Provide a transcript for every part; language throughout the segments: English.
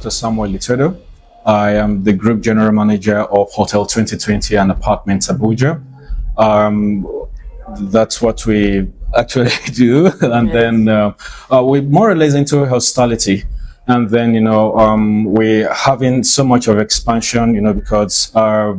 Dr. Samuel Itodo. I am the Group General Manager of Hotel 2020 and Apartments Abuja. That's what we actually do. And then we're more or less into hospitality. And then, we're having so much of expansion, because our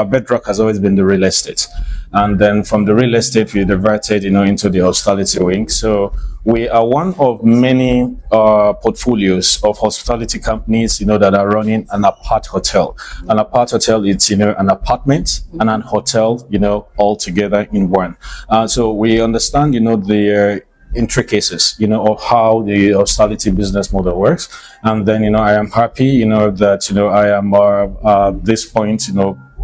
bedrock has always been the real estate. And then from the real estate, we diverted, into the hospitality wing. So we are one of many portfolios of hospitality companies, that are running an apart hotel. An apart hotel, it's, an apartment and an hotel, all together in one. So we understand, the intricacies, of how the hospitality business model works. And then, I am happy, that, I am at this point,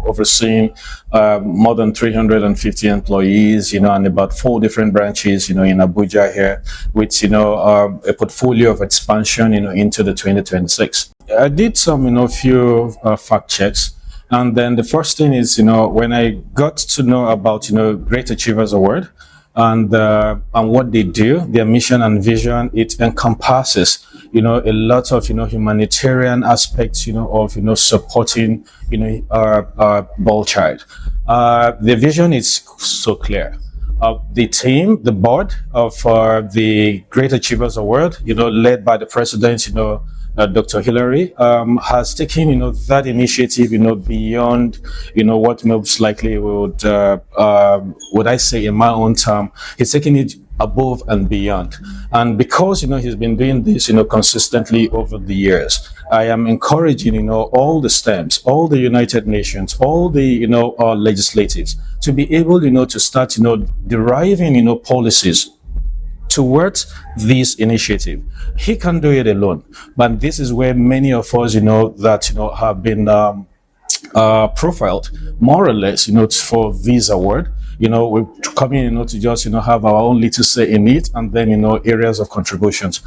overseeing more than 350 employees, and about 4 different branches, in Abuja here, with, a portfolio of expansion, into the 2026. I did some, few fact checks. And then the first thing is, when I got to know about, Great Achievers Award, and what they do, their mission and vision, it encompasses, a lot of, humanitarian aspects, of, supporting, our ball child. The vision is so clear. The team, the board of the Great Achievers Award, led by the president, Dr. Hillary, has taken, that initiative, beyond, what most likely would I say in my own term, he's taking it above and beyond. And because, he's been doing this, consistently over the years, I am encouraging, all the STEMs, all the United Nations, all the, legislatives to be able, to start, deriving, policies towards this initiative. He can do it alone, but this is where many of us, that, have been profiled more or less, for this award. We're coming, to just, have our own little say in it, and then, areas of contributions.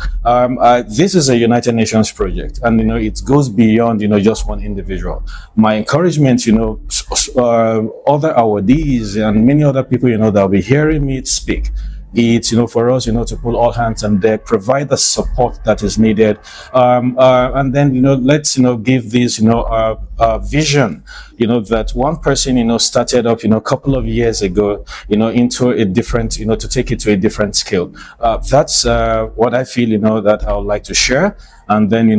This is a United Nations project, and, it goes beyond, just one individual. My encouragement, other awardees and many other people, that will be hearing me speak, it's, for us, to pull all hands on deck, provide the support that is needed. And then, let's, give this, vision, that one person, started up, a couple of years ago, into a different, to take it to a different scale. That's what I feel, that I would like to share. And then,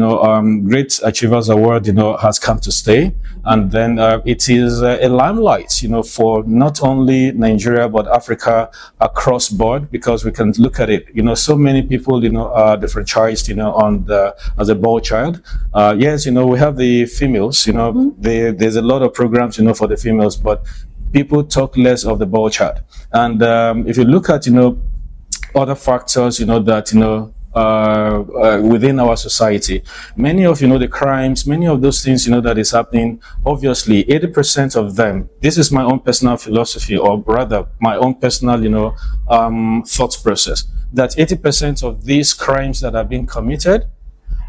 Great Achievers Award, has come to stay. And then it is a limelight, for not only Nigeria, but Africa across board, because we can look at it. So many people, are differentiated, as a ball child. Yes, we have the females, there's a lot of programs, for the females, but people talk less of the ball child. And if you look at, other factors, that, within our society, many of the crimes, many of those things that is happening, obviously 80% of them, this is my own personal philosophy, or rather my own personal thought process, that 80% of these crimes that are being committed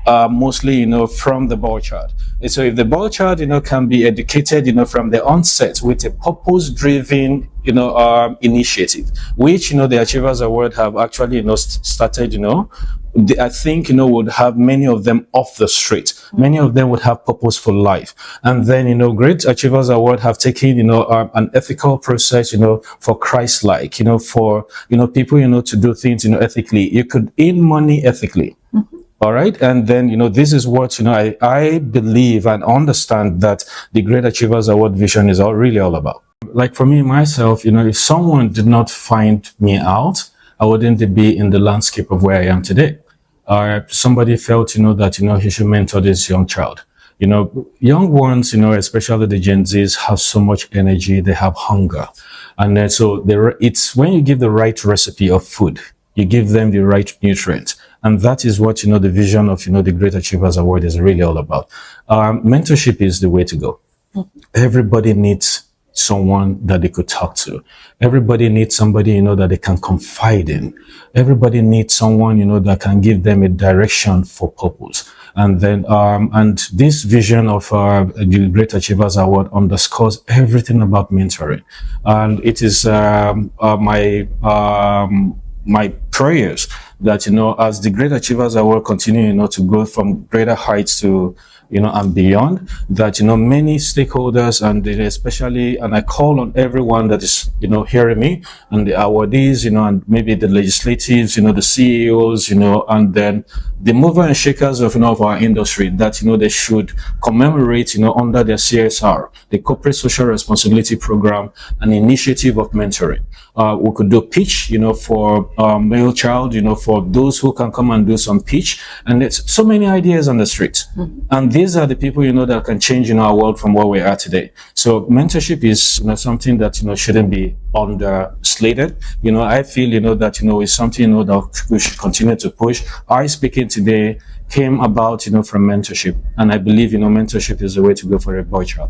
are mostly from the ball child. And so if the ball child can be educated from the onset with a purpose driven initiative, which the Achievers Award have actually started, I think would have many of them off the street. Many of them would have purposeful life. And then Great Achievers Award have taken an ethical process for Christ-like, for people to do things ethically. You could earn money ethically. All right. And then, this is what, I believe and understand that the Great Achievers Award vision is really all about. Like for me, myself, if someone did not find me out, I wouldn't be in the landscape of where I am today. Somebody felt, that, he should mentor this young child. Young ones, especially the Gen Zs, have so much energy. They have hunger. And then so it's when you give the right recipe of food, you give them the right nutrients. And that is what, the vision of, the Great Achievers Award is really all about. Mentorship is the way to go. Everybody needs someone that they could talk to. Everybody needs somebody, that they can confide in. Everybody needs someone, that can give them a direction for purpose. And then, and this vision of the Great Achievers Award underscores everything about mentoring. And it is my prayers that, as the Great Achievers Award continue, to go from greater heights to, and beyond, that, many stakeholders and especially, and I call on everyone that is, hearing me, and the awardees, and maybe the legislatives, the CEOs, and then the mover and shakers of our industry, that, they should commemorate, under their CSR, the Corporate Social Responsibility Program, an initiative of mentoring. We could do pitch, for male child, for those who can come and do some pitch. And there's so many ideas on the street. And these are the people, that can change, our world from where we are today. So mentorship is, something that, shouldn't be underslated. I feel, that, is something, that we should continue to push. I speaking today came about, from mentorship. And I believe, mentorship is the way to go for a boy child.